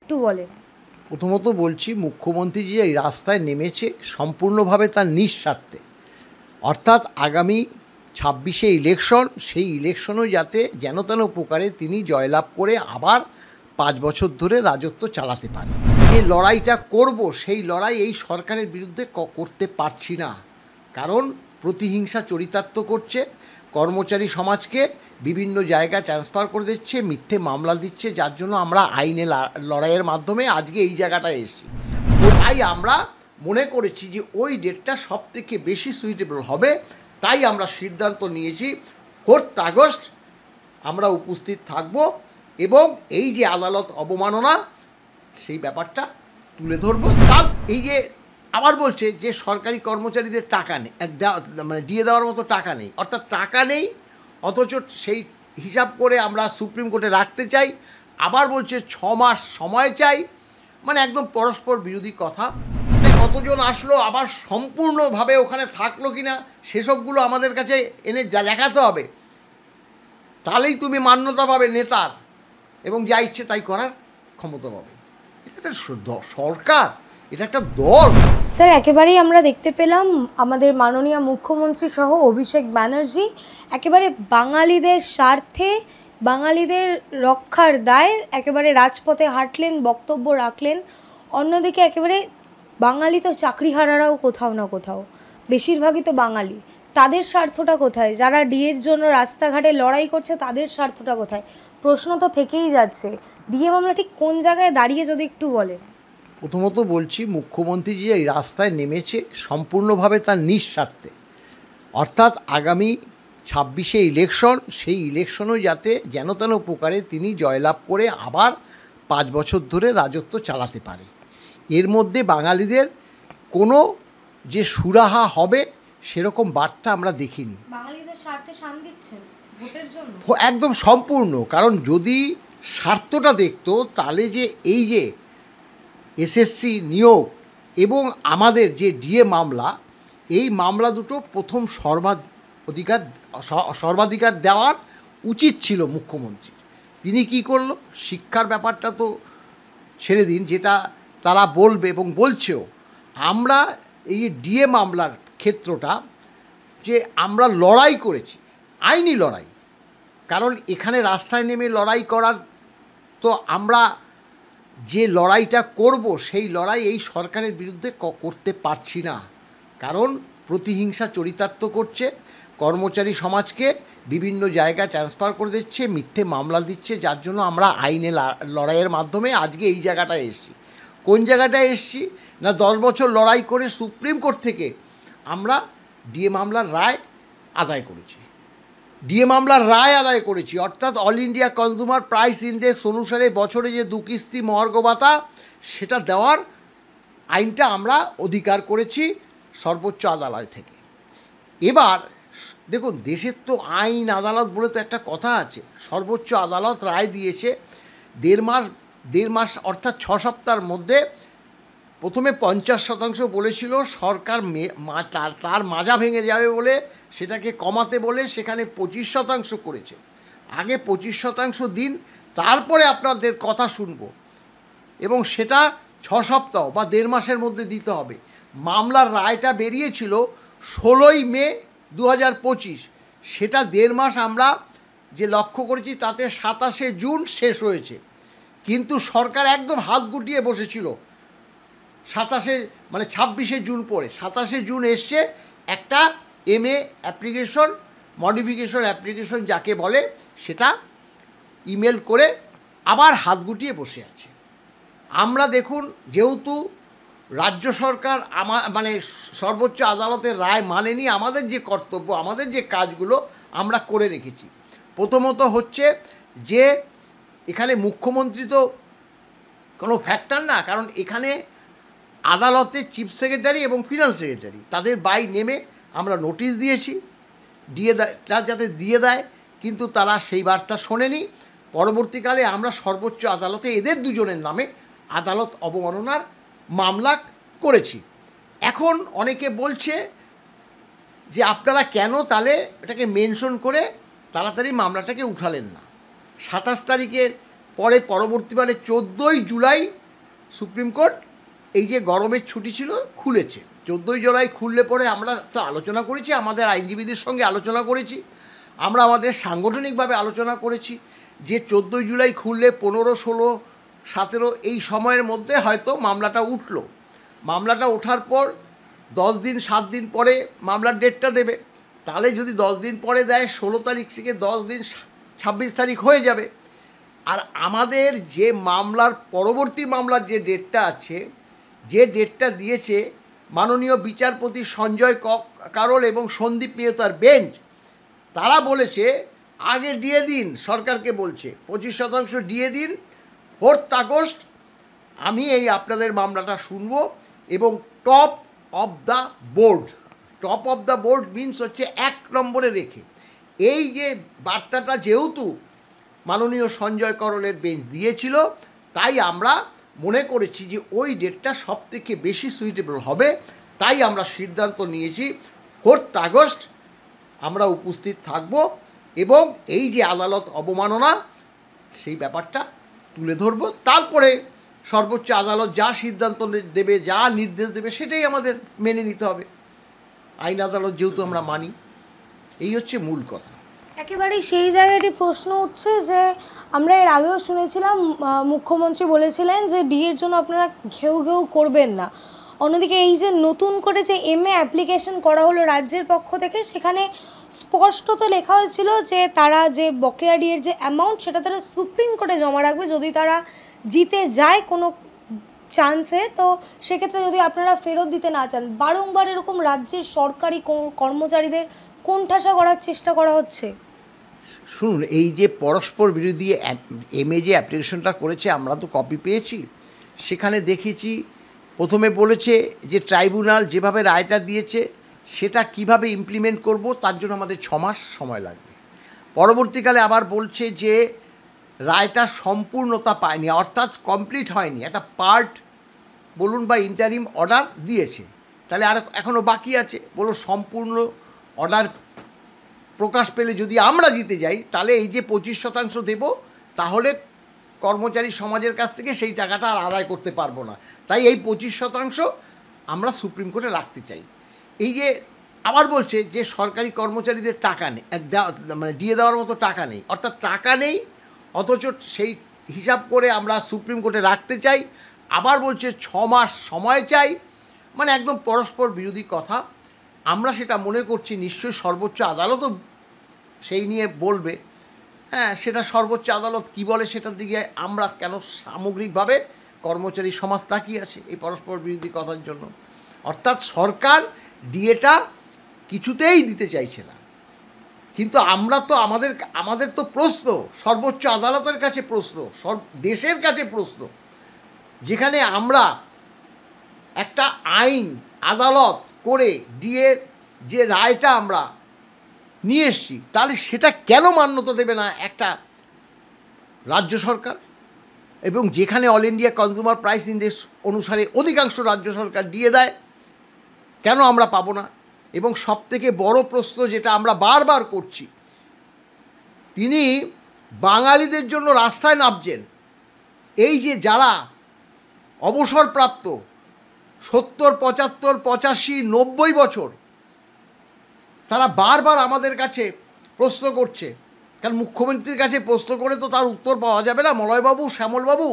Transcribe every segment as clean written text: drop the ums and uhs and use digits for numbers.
একটু বলেন। প্রথমত বলছি, মুখ্যমন্ত্রী যে এই রাস্তায় নেমেছে সম্পূর্ণভাবে তার নিঃস্বার্থে, অর্থাৎ আগামী 26-এ ইলেকশন, সেই ইলেকশনও যাতে যেন তেন প্রকারে তিনি জয়লাভ করে আবার 5 বছর ধরে রাজত্ব চালাতে পারে। যে লড়াইটা করব, সেই লড়াই এই সরকারের বিরুদ্ধে করতে পারছি না, কারণ প্রতিহিংসা চরিতার্থ করছে, কর্মচারী সমাজকে বিভিন্ন জায়গায় ট্রান্সফার করে দিচ্ছে, মিথ্যে মামলা দিচ্ছে, যার জন্য আমরা আইনে লড়াইয়ের মাধ্যমে আজকে এই জায়গাটায় এসেছি। তাই আমরা মনে করেছি যে ওই ডেটটা সব থেকে বেশি সুইটেবল হবে, তাই আমরা সিদ্ধান্ত নিয়েছি 4 আগস্ট আমরা উপস্থিত থাকব এবং এই যে আদালত অবমাননা সেই ব্যাপারটা তুলে ধরব। তার এই যে আবার বলছে যে সরকারি কর্মচারীদের টাকা নেই, মানে দিয়ে দেওয়ার মতো টাকা নেই, অর্থাৎ টাকা নেই, অথচ সেই হিসাব করে আমরা সুপ্রিম কোর্টে রাখতে চাই। আবার বলছে 6 মাস সময় চাই, মানে একদম পরস্পর বিরোধী কথা। কতজন আসলো, আবার সম্পূর্ণভাবে ওখানে থাকলো কি না সেসবগুলো আমাদের কাছে এনে দেখাতে হবে, তাহলেই তুমি মান্যতা পাবে নেতার এবং যা ইচ্ছে তাই করার ক্ষমতা পাবে। এটা একটা সরকার, এটা একটা দল। স্যার, একেবারেই আমরা দেখতে পেলাম আমাদের মাননীয় মুখ্যমন্ত্রী সহ অভিষেক ব্যানার্জি একেবারে বাঙালিদের স্বার্থে, বাঙালিদের রক্ষার দায় একেবারে রাজপথে হাঁটলেন, বক্তব্য রাখলেন। অন্যদিকে একেবারে বাঙালি তো চাকরিহারারাও কোথাও না কোথাও, বেশিরভাগই তো বাঙালি, তাদের স্বার্থটা কোথায়? যারা ডিএর জন্য রাস্তাঘাটে লড়াই করছে তাদের স্বার্থটা কোথায়? প্রশ্ন তো থেকেই যাচ্ছে। ডিএ মামলা ঠিক কোন জায়গায় দাঁড়িয়ে যদি একটু বলেন। প্রথমত বলছি, মুখ্যমন্ত্রী যে এই রাস্তায় নেমেছে সম্পূর্ণভাবে তার নিঃস্বার্থে, অর্থাৎ আগামী 26-এ ইলেকশন, সেই ইলেকশনও যাতে যেন তেন প্রকারে তিনি জয়লাভ করে আবার 5 বছর ধরে রাজত্ব চালাতে পারে। এর মধ্যে বাঙালিদের কোনো যে সুরাহা হবে সেরকম বার্তা আমরা দেখিনি। বাঙালিদের স্বার্থে শান দিচ্ছেন ভোটের জন্য একদম সম্পূর্ণ, কারণ যদি স্বার্থটা দেখতো তাহলে যে এই যে এসএসসি নিয়োগ এবং আমাদের যে ডিএ মামলা, এই মামলা দুটো প্রথম সর্বাধিকার দেওয়ার উচিত ছিল মুখ্যমন্ত্রী। তিনি কি করলো? শিক্ষার ব্যাপারটা তো ছেড়ে দিন, যেটা তারা বলবে এবং বলছেও, আমরা এই ডিএ মামলার ক্ষেত্রটা যে আমরা লড়াই করেছি, আইনি লড়াই, কারণ এখানে রাস্তায় নেমে লড়াই করার তো আমরা যে লড়াইটা করব সেই লড়াই এই সরকারের বিরুদ্ধে করতে পারছি না, কারণ প্রতিহিংসা চরিতার্থ করছে, কর্মচারী সমাজকে বিভিন্ন জায়গায় ট্রান্সফার করে দিচ্ছে, মিথ্যে মামলা দিচ্ছে, যার জন্য আমরা আইনে লড়াইয়ের মাধ্যমে আজকে এই জায়গাটায় এসেছি। কোন জায়গাটায় এসেছি না, 10 বছর লড়াই করে সুপ্রিম কোর্ট থেকে আমরা ডিএ মামলার রায় আদায় করেছি। ডিএ মামলার রায় আদায় করেছি, অর্থাৎ all India consumer price index অনুসারে বছরে যে 2 কিস্তি মহার্ঘ ভাতা সেটা দেওয়ার আইনটা আমরা অধিকার করেছি সর্বোচ্চ আদালত থেকে। এবার দেখুন, দেশের তো আইন আদালত বলে তো একটা কথা আছে। সর্বোচ্চ আদালত রায় দিয়েছে 1.5 মাস অর্থাৎ 6 সপ্তাহের মধ্যে। প্রথমে 50% বলেছিল সরকার, তার মাজা ভেঙে যাবে বলে সেটাকে কমাতে বলে সেখানে 25% করেছে। আগে 25% দিন, তারপরে আপনাদের কথা শুনব, এবং সেটা 6 সপ্তাহ বা 1.5 মাসের মধ্যে দিতে হবে। মামলার রায়টা বেরিয়েছিল 16ই মে 2025, সেটা 1.5 মাস আমরা যে লক্ষ্য করেছি তাতে 27শে জুন শেষ হয়েছে, কিন্তু সরকার একদম হাত গুটিয়ে বসেছিল। 26শে জুন পরে 27শে জুন এসছে একটা MA অ্যাপ্লিকেশন, মডিফিকেশন অ্যাপ্লিকেশন যাকে বলে, সেটা ইমেল করে আবার হাত গুটিয়ে বসে আছে। আমরা দেখুন, যেহেতু রাজ্য সরকার সর্বোচ্চ আদালতের রায় মানেনি, আমাদের যে কর্তব্য, আমাদের যে কাজগুলো আমরা করে রেখেছি। প্রথমত হচ্ছে যে এখানে মুখ্যমন্ত্রী তো কোনো ফ্যাক্টর না, কারণ এখানে আদালতে চিফ সেক্রেটারি এবং ফিনান্স সেক্রেটারি তাদের বাই নেমে আমরা নোটিশ দিয়েছি যাতে দিয়ে দেয়, কিন্তু তারা সেই বার্তা শোনেনি। পরবর্তীকালে আমরা সর্বোচ্চ আদালতে এদের দুজনের নামে আদালত অবমাননার মামলা করেছি। এখন অনেকে বলছে যে আপনারা কেন তাহলে এটাকে মেনশন করে তাড়াতাড়ি মামলাটাকে উঠালেন না। 27 তারিখের পরে পরবর্তীকালে 14ই জুলাই সুপ্রিম কোর্ট এই যে গরমের ছুটি ছিল খুলেছে, 14ই জুলাই খুললে পরে আমরা তো আলোচনা করেছি, আমাদের আইনজীবীদের সঙ্গে আলোচনা করেছি, আমরা আমাদের সাংগঠনিকভাবে আলোচনা করেছি যে 14ই জুলাই খুললে 15, 16, 17 এই সময়ের মধ্যে হয়তো মামলাটা উঠল। মামলাটা ওঠার পর 10 দিন 7 দিন পরে মামলার ডেটটা দেবে, তাহলে যদি 10 দিন পরে দেয় 16 তারিখ থেকে 10 দিন 26 তারিখ হয়ে যাবে। আর আমাদের যে মামলার পরবর্তী মামলার যে ডেটটা আছে, যে ডেটটা দিয়েছে মাননীয় বিচারপতি সঞ্জয় কারোল এবং সন্দীপ মেহতার বেঞ্চ, তারা বলেছে আগে দিয়ে দিন, সরকারকে বলছে 25% দিয়ে দিন, 4 আগস্ট আমি এই আপনাদের মামলাটা শুনব। এবং top of the board, top of the board means হচ্ছে 1 নম্বরে রেখে এই যে বার্তাটা যেহেতু মাননীয় সঞ্জয় করলের বেঞ্চ দিয়েছিল, তাই আমরা মনে করেছি যে ওই ডেটটা সবথেকে বেশি সুইটেবল হবে, তাই আমরা সিদ্ধান্ত নিয়েছি 4 আগস্ট আমরা উপস্থিত থাকব এবং এই যে আদালত অবমাননা সেই ব্যাপারটা তুলে ধরব। তারপরে সর্বোচ্চ আদালত যা সিদ্ধান্ত দেবে, যা নির্দেশ দেবে, সেটাই আমাদের মেনে নিতে হবে। আইন আদালত যেহেতু আমরা মানি, এই হচ্ছে মূল কথা। একেবারেই সেই জায়গাটি প্রশ্ন উঠছে যে আমরা এর আগেও শুনেছিলাম মুখ্যমন্ত্রী বলেছিলেন যে ডিএর জন্য আপনারা ঘেউ ঘেউ করবেন না। অন্যদিকে এই যে নতুন করে যে MA অ্যাপ্লিকেশন করা হলো রাজ্যের পক্ষ থেকে, সেখানে স্পষ্টত লেখা হয়েছিল যে তারা যে বকেয়া ডিএর যে অ্যামাউন্ট সেটা তারা সুপ্রিম কোর্টে জমা রাখবে যদি তারা জিতে যায় কোনো চান্সে, তো সেক্ষেত্রে যদি আপনারা ফেরত দিতে না চান। বারংবার এরকম রাজ্যের সরকারি কর্মচারীদের কোণঠাসা করার চেষ্টা করা হচ্ছে। শুনুন, এই যে পরস্পর বিরোধী MA যে অ্যাপ্লিকেশনটা করেছে, আমরা তো কপি পেয়েছি, সেখানে দেখেছি প্রথমে বলেছে যে ট্রাইব্যুনাল যেভাবে রায়টা দিয়েছে সেটা কিভাবে ইমপ্লিমেন্ট করব তার জন্য আমাদের 6 মাস সময় লাগবে। পরবর্তীকালে আবার বলছে যে রায়টা সম্পূর্ণতা পায়নি, অর্থাৎ কমপ্লিট হয়নি, একটা পার্ট বলুন বা ইন্টারিম অর্ডার দিয়েছে, তাহলে আর এখনও বাকি আছে। বলো সম্পূর্ণ অর্ডার প্রকাশ পেলে যদি আমরা জিতে যাই, তাহলে এই যে 25% দেব, তাহলে কর্মচারী সমাজের কাছ থেকে সেই টাকাটা আর আদায় করতে পারবো না। তাই এই 25% আমরা সুপ্রিম কোর্টে রাখতে চাই। এই যে আবার বলছে যে সরকারি কর্মচারীদের টাকা নেই, মানে দিয়ে দেওয়ার মতো টাকা নেই, অর্থাৎ টাকা নেই, অথচ সেই হিসাব করে আমরা সুপ্রিম কোর্টে রাখতে চাই। আবার বলছে 6 মাস সময় চাই, মানে একদম পরস্পর বিরোধী কথা। আমরা সেটা মনে করছি নিশ্চয়ই সর্বোচ্চ আদালতও সেই নিয়ে বলবে। হ্যাঁ, সেটা সর্বোচ্চ আদালত কি বলে সেটার দিকে আমরা কেন সামগ্রিকভাবে কর্মচারী সমাজ তাকিয়ে আছে এই পরস্পর বিরোধী কথার জন্য। অর্থাৎ সরকার ডিএটা কিছুতেই দিতে চাইছে না, কিন্তু আমরা তো আমাদের তো প্রশ্ন সর্বোচ্চ আদালতের কাছে, প্রশ্ন দেশের কাছে প্রশ্ন, যেখানে আমরা একটা আইন আদালত করে ডিএ যে রায়টা আমরা নিয়ে এসছি, তাহলে সেটা কেন মান্যতা দেবে না একটা রাজ্য সরকার? এবং যেখানে all India consumer price index অনুসারে অধিকাংশ রাজ্য সরকার দিয়ে দেয়, কেন আমরা পাবো না? এবং সবথেকে বড় প্রশ্ন যেটা আমরা বারবার করছি, তিনি বাঙালিদের জন্য রাস্তায় নামছেন। এই যে যারা অবসরপ্রাপ্ত 70, 75, 85, 90 বছর, তারা বারবার আমাদের কাছে প্রশ্ন করছে, কারণ মুখ্যমন্ত্রীর কাছে প্রশ্ন করে তো তার উত্তর পাওয়া যাবে না। মলয়বাবু, শ্যামলবাবু,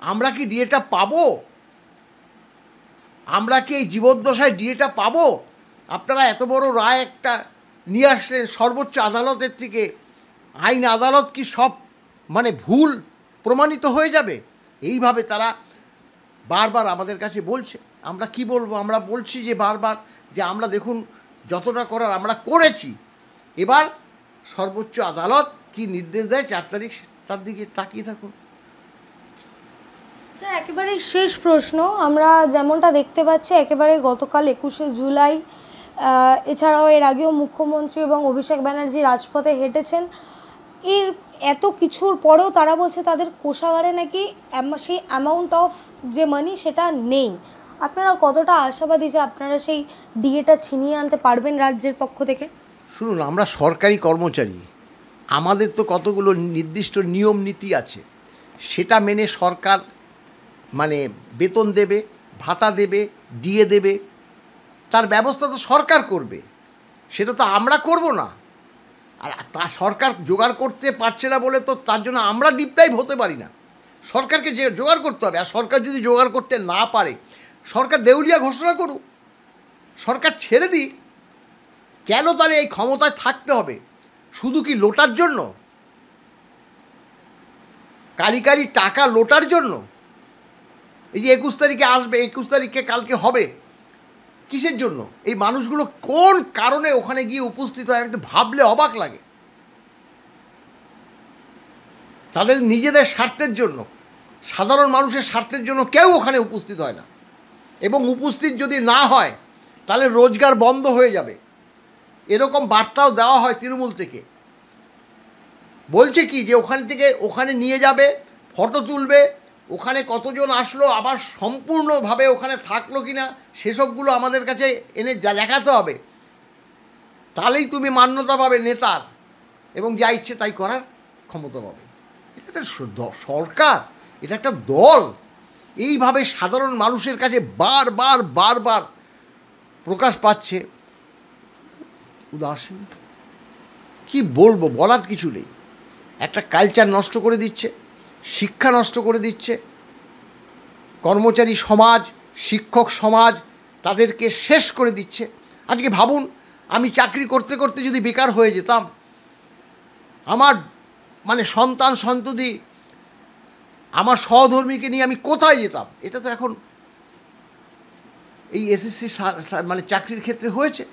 আমরা কি ডিএটা পাবো? আমরা কি এই জীবদ্দশায় ডিএটা পাবো? আপনারা এত বড় রায় একটা নিয়ে আসলেন সর্বোচ্চ আদালতের থেকে, আইন আদালত কি সব মানে ভুল প্রমাণিত হয়ে যাবে? এইভাবে তারা বারবার আমাদের কাছে বলছে। আমরা কি বলবো? আমরা বলছি যে বারবার যে আমরা দেখুন যতটা করার আমরা করেছি, এবার সর্বোচ্চ আদালত কি নির্দেশ দেয় 4 তারিখ, তার দিকে তাকিয়ে থাকুন। স্যার, একেবারে শেষ প্রশ্ন, আমরা যেমনটা দেখতে পাচ্ছি একেবারে গতকাল 21শে জুলাই, এছাড়াও এর আগেও মুখ্যমন্ত্রী এবং অভিষেক ব্যানার্জি রাজপথে হেঁটেছেন। এর এত কিছুর পরেও তারা বলছে তাদের কোষাগারে নাকি সেই অ্যামাউন্ট অফ যে মানি সেটা নেই। আপনারা কতটা আশাবাদী যে আপনারা সেই ডিএটা ছিনিয়ে আনতে পারবেন রাজ্যের পক্ষ থেকে? শুনুন, আমরা সরকারি কর্মচারী, আমাদের তো কতগুলো নির্দিষ্ট নিয়ম নীতি আছে, সেটা মেনে সরকার মানে বেতন দেবে, ভাতা দেবে, ডিএ দেবে, তার ব্যবস্থা তো সরকার করবে, সেটা তো আমরা করব না। আর তা সরকার জোগাড় করতে পারছে না বলে তো তার জন্য আমরা ডিপ্রাইভ হতে পারি না। সরকারকে যে জোগাড় করতে হবে, আর সরকার যদি জোগাড় করতে না পারে, সরকার দেউলিয়া ঘোষণা করুক, সরকার ছেড়ে দিক। কেন তাহলে এই ক্ষমতায় থাকতে হবে? শুধু কি লোটার জন্য? কারি কারি টাকা লোটার জন্য? এই যে 21 তারিখে আসবে, 21 তারিখে কালকে হবে, কিসের জন্য? এই মানুষগুলো কোন কারণে ওখানে গিয়ে উপস্থিত হয়, একটু ভাবলে অবাক লাগে। তাদের নিজেদের স্বার্থের জন্য, সাধারণ মানুষের স্বার্থের জন্য কেউ ওখানে উপস্থিত হয় না। এবং উপস্থিত যদি না হয় তাহলে রোজগার বন্ধ হয়ে যাবে, এরকম বার্তাও দেওয়া হয় তৃণমূল থেকে। বলছে কি যে ওখান থেকে ওখানে নিয়ে যাবে, ফটো তুলবে, ওখানে কতজন আসলো, আবার সম্পূর্ণভাবে ওখানে থাকলো কি না সেসবগুলো আমাদের কাছে এনে দেখাতে হবে, তাহলেই তুমি মান্যতা পাবে নেতার, এবং যা ইচ্ছে তাই করার ক্ষমতা পাবে। এটা একটা সরকার, এটা একটা দল এইভাবে সাধারণ মানুষের কাছে বারবার বারবার প্রকাশ পাচ্ছে। উদাসীন, কি বলবো, বলার কিছু নেই। একটা কালচার নষ্ট করে দিচ্ছে, শিক্ষা নষ্ট করে দিচ্ছে, কর্মচারী সমাজ, শিক্ষক সমাজ তাদেরকে শেষ করে দিচ্ছে। আজকে ভাবুন, আমি চাকরি করতে করতে যদি বেকার হয়ে যেতাম, আমার মানে সন্তান সন্ততি, আমার সহধর্মীকে নিয়ে আমি কোথায় যেতাম? এটা তো এখন এই এসএসসি মানে চাকরির ক্ষেত্রে হয়েছে।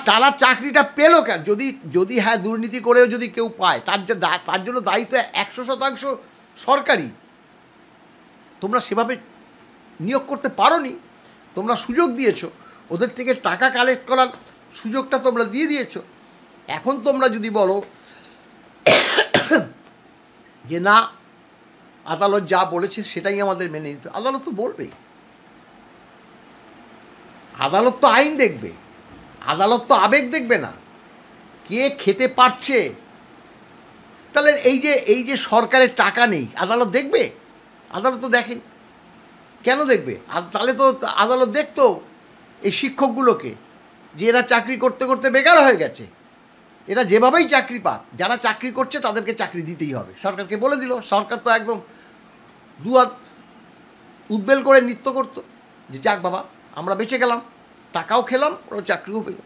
তারা চাকরিটা পেলো কেন? যদি হ্যাঁ দুর্নীতি করেও যদি কেউ পায়, তার জন্য দায়িত্ব 100% সরকারি। তোমরা সেভাবে নিয়োগ করতে পারোনি, তোমরা সুযোগ দিয়েছো, ওদের থেকে টাকা কালেক্ট করার সুযোগটা তোমরা দিয়ে দিয়েছো। এখন তোমরা যদি বলো যে না, আদালত যা বলেছে সেটাই আমাদের মেনে নিতে, আদালত তো বলবেই। আদালত তো আইন দেখবে, আদালত তো আবেগ দেখবে না, কে খেতে পারছে। তাহলে এই যে সরকারের টাকা নেই, আদালত দেখবে? আদালত তো দেখেন, কেন দেখবে? তাহলে তো আদালত দেখতো এই শিক্ষকগুলোকে, যে এরা চাকরি করতে করতে বেকার হয়ে গেছে, এরা যেভাবেই চাকরি পাক, যারা চাকরি করছে তাদেরকে চাকরি দিতেই হবে। সরকারকে বলে দিল, সরকার তো একদম দুহাত উদ্বেল করে নৃত্য করতো যে যাক বাবা, আমরা বেঁচে গেলাম, টাকাও খেলাম, ওরা চাকরিও পেল।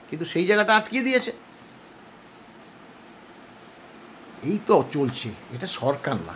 কিন্তু সেই জায়গাটা আটকিয়ে দিয়েছে। এই তো চলছে, এটা সরকার না।